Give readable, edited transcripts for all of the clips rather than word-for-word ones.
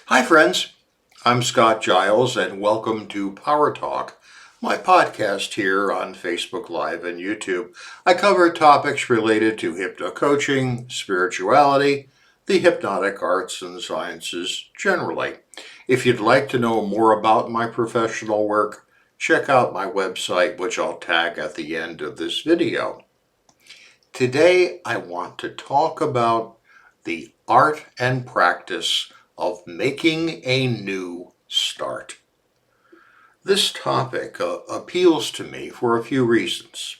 Hi, friends. I'm Scott Giles, and welcome to Power Talk, my podcast here on Facebook Live and YouTube. I cover topics related to hypno-coaching, spirituality, the hypnotic arts and sciences generally. If you'd like to know more about my professional work, check out my website, which I'll tag at the end of this video. Today, I want to talk about the art and practice of making a new start. This topic appeals to me for a few reasons.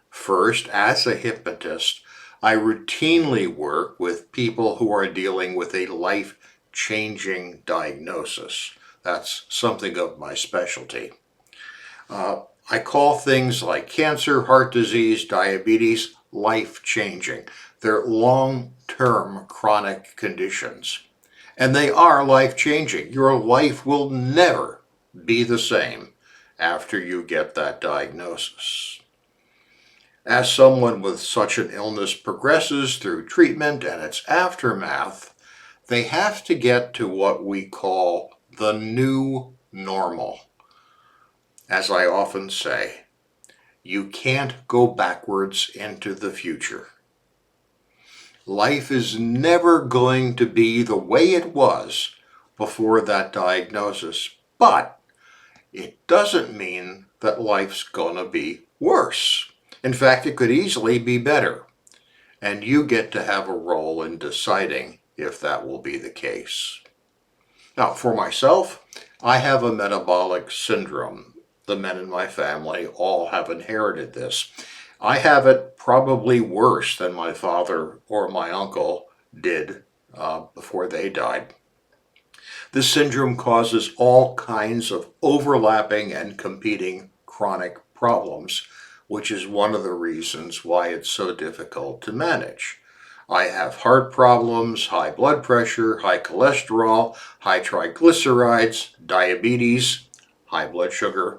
First, as a hypnotist, I routinely work with people who are dealing with a life-changing diagnosis. That's something of my specialty. I call things like cancer, heart disease, diabetes, life-changing. They're long-term chronic conditions. And they are life-changing. Your life will never be the same after you get that diagnosis. As someone with such an illness progresses through treatment and its aftermath, they have to get to what we call the new normal. As I often say, you can't go backwards into the future. Life is never going to be the way it was before that diagnosis, but it doesn't mean that life's gonna be worse. In fact, it could easily be better, and you get to have a role in deciding if that will be the case. Now, for myself, I have a metabolic syndrome. The men in my family all have inherited this. I have it probably worse than my father or my uncle did before they died. This syndrome causes all kinds of overlapping and competing chronic problems, which is one of the reasons why it's so difficult to manage. I have heart problems, high blood pressure, high cholesterol, high triglycerides, diabetes, high blood sugar,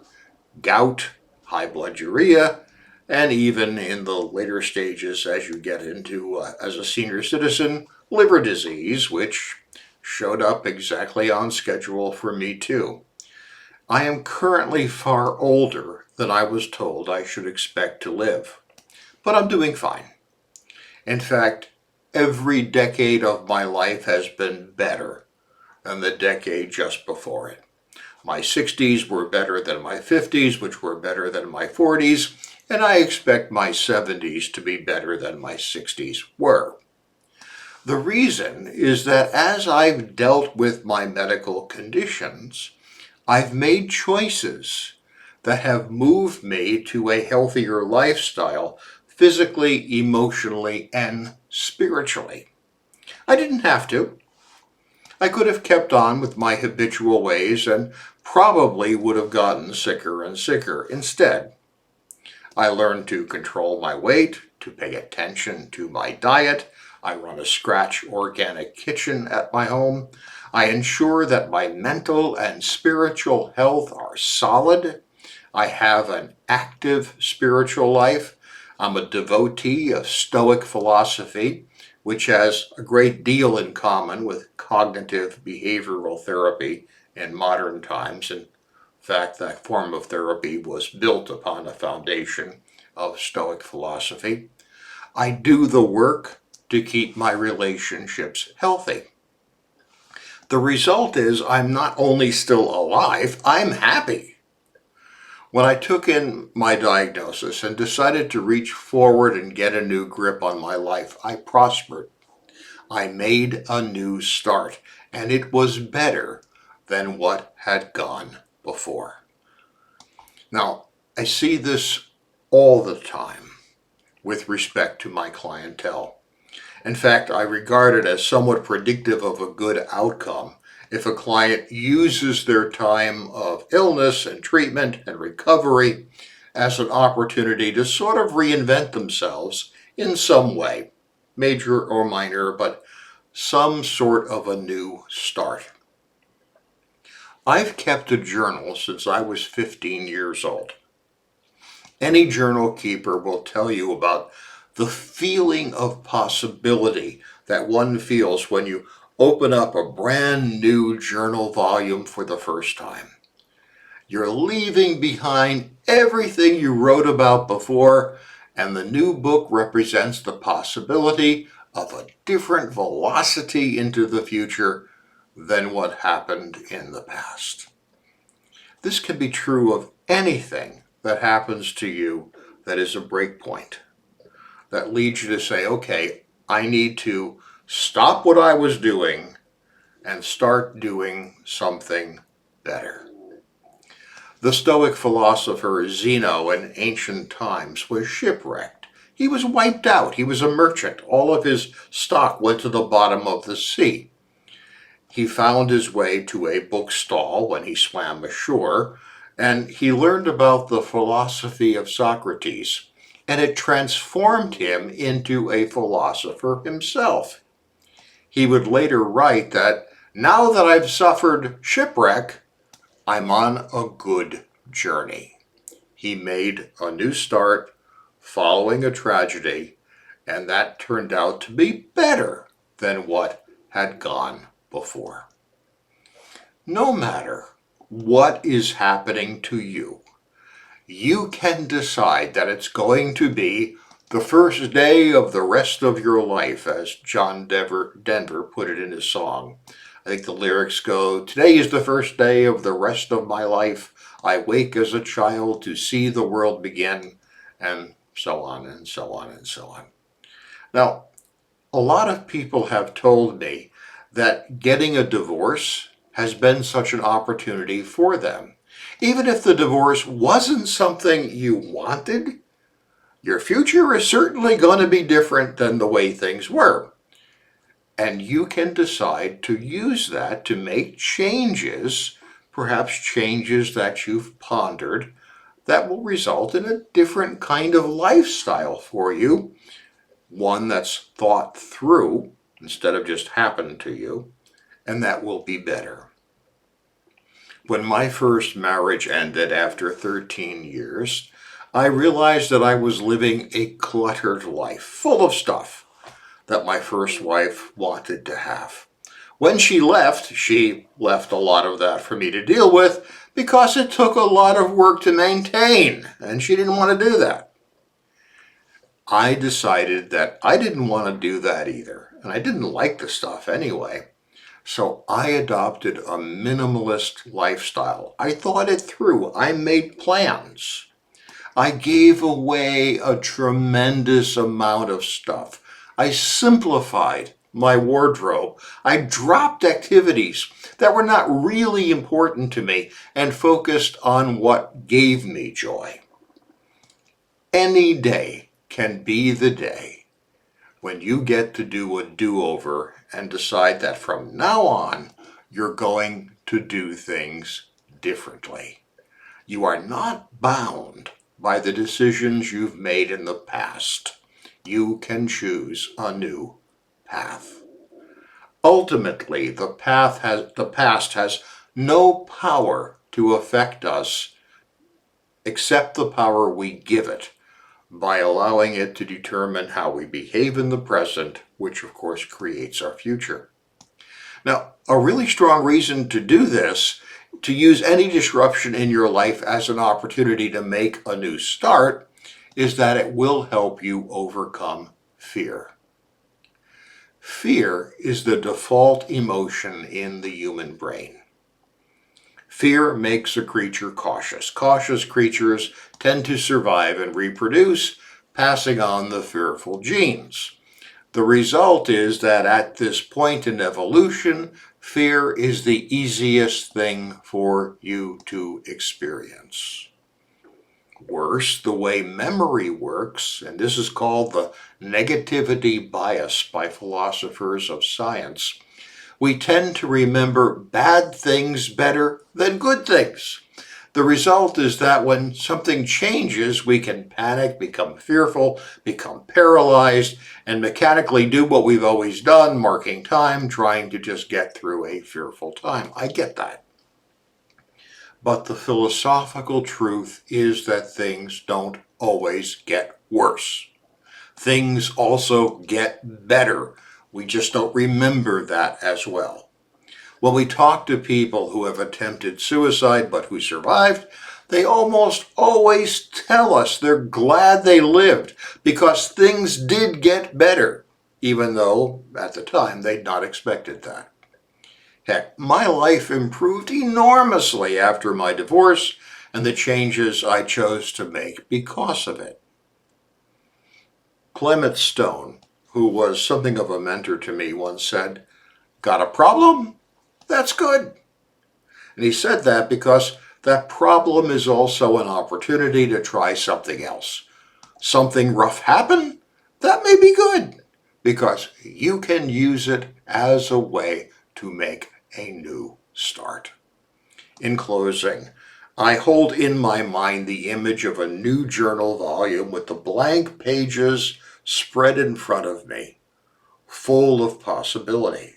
gout, high blood urea, and even in the later stages as you get into, as a senior citizen, liver disease, which showed up exactly on schedule for me too. I am currently far older than I was told I should expect to live, but I'm doing fine. In fact, every decade of my life has been better than the decade just before it. My 60s were better than my 50s, which were better than my 40s, and I expect my 70s to be better than my 60s were. The reason is that as I've dealt with my medical conditions, I've made choices that have moved me to a healthier lifestyle, physically, emotionally, and spiritually. I didn't have to. I could have kept on with my habitual ways and probably would have gotten sicker and sicker. Instead, I learned to control my weight, to pay attention to my diet. I run a scratch organic kitchen at my home. I ensure that my mental and spiritual health are solid. I have an active spiritual life. I'm a devotee of Stoic philosophy, which has a great deal in common with cognitive behavioral therapy in modern times. In fact, that form of therapy was built upon a foundation of Stoic philosophy. I do the work to keep my relationships healthy. The result is I'm not only still alive, I'm happy. When I took in my diagnosis and decided to reach forward and get a new grip on my life, I prospered. I made a new start, and it was better than what had gone before. Now, I see this all the time with respect to my clientele. In fact, I regard it as somewhat predictive of a good outcome if a client uses their time of illness and treatment and recovery as an opportunity to sort of reinvent themselves in some way, major or minor, but some sort of a new start. I've kept a journal since I was 15 years old. Any journal keeper will tell you about the feeling of possibility that one feels when you open up a brand new journal volume for the first time. You're leaving behind everything you wrote about before, and the new book represents the possibility of a different velocity into the future than what happened in the past. This can be true of anything that happens to you that is a break point, that leads you to say, okay, I need to stop what I was doing and start doing something better. The Stoic philosopher Zeno in ancient times was shipwrecked. He was wiped out. He was a merchant. All of his stock went to the bottom of the sea. He found his way to a bookstall when he swam ashore, and he learned about the philosophy of Socrates, and it transformed him into a philosopher himself. He would later write that, now that I've suffered shipwreck, I'm on a good journey. He made a new start following a tragedy, and that turned out to be better than what had gone before. No matter what is happening to you, you can decide that it's going to be the first day of the rest of your life, as John Denver put it in his song. I think the lyrics go, today is the first day of the rest of my life. I wake as a child to see the world begin, and so on and so on and so on. Now, a lot of people have told me that getting a divorce has been such an opportunity for them. Even if the divorce wasn't something you wanted, your future is certainly going to be different than the way things were. And you can decide to use that to make changes, perhaps changes that you've pondered, that will result in a different kind of lifestyle for you, one that's thought through instead of just happened to you, and that will be better. When my first marriage ended after 13 years, I realized that I was living a cluttered life, full of stuff that my first wife wanted to have. When she left a lot of that for me to deal with because it took a lot of work to maintain, and she didn't want to do that. I decided that I didn't want to do that either, and I didn't like the stuff anyway. So I adopted a minimalist lifestyle. I thought it through. I made plans. I gave away a tremendous amount of stuff. I simplified my wardrobe. I dropped activities that were not really important to me and focused on what gave me joy. Any day can be the day when you get to do a do-over and decide that from now on, you're going to do things differently. You are not bound by the decisions you've made in the past. You can choose a new path. Ultimately, the past has no power to affect us except the power we give it by allowing it to determine how we behave in the present, which of course creates our future. Now, a really strong reason to do this, to use any disruption in your life as an opportunity to make a new start, is that it will help you overcome fear. Fear is the default emotion in the human brain. Fear makes a creature cautious. Cautious creatures tend to survive and reproduce, passing on the fearful genes. The result is that at this point in evolution, fear is the easiest thing for you to experience. Worse, the way memory works, and this is called the negativity bias by philosophers of science, we tend to remember bad things better than good things. The result is that when something changes, we can panic, become fearful, become paralyzed, and mechanically do what we've always done, marking time, trying to just get through a fearful time. I get that. But the philosophical truth is that things don't always get worse. Things also get better We just don't remember that as well. When we talk to people who have attempted suicide but who survived, they almost always tell us they're glad they lived because things did get better, even though at the time they'd not expected that. Heck, my life improved enormously after my divorce and the changes I chose to make because of it. Clement Stone, who was something of a mentor to me, once said, "Got a problem? That's good." And he said that because that problem is also an opportunity to try something else. Something rough happened? That may be good because you can use it as a way to make a new start. In closing, I hold in my mind the image of a new journal volume with the blank pages spread in front of me, full of possibility.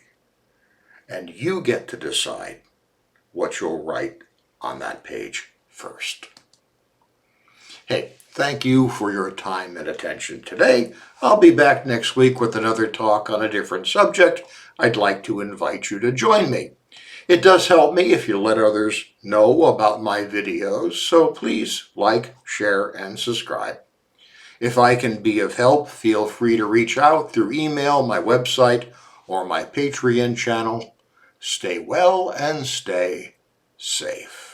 And you get to decide what you'll write on that page first. Hey, thank you for your time and attention today. I'll be back next week with another talk on a different subject. I'd like to invite you to join me. It does help me if you let others know about my videos, so please like, share, and subscribe. If I can be of help, feel free to reach out through email, my website, or my Patreon channel. Stay well and stay safe.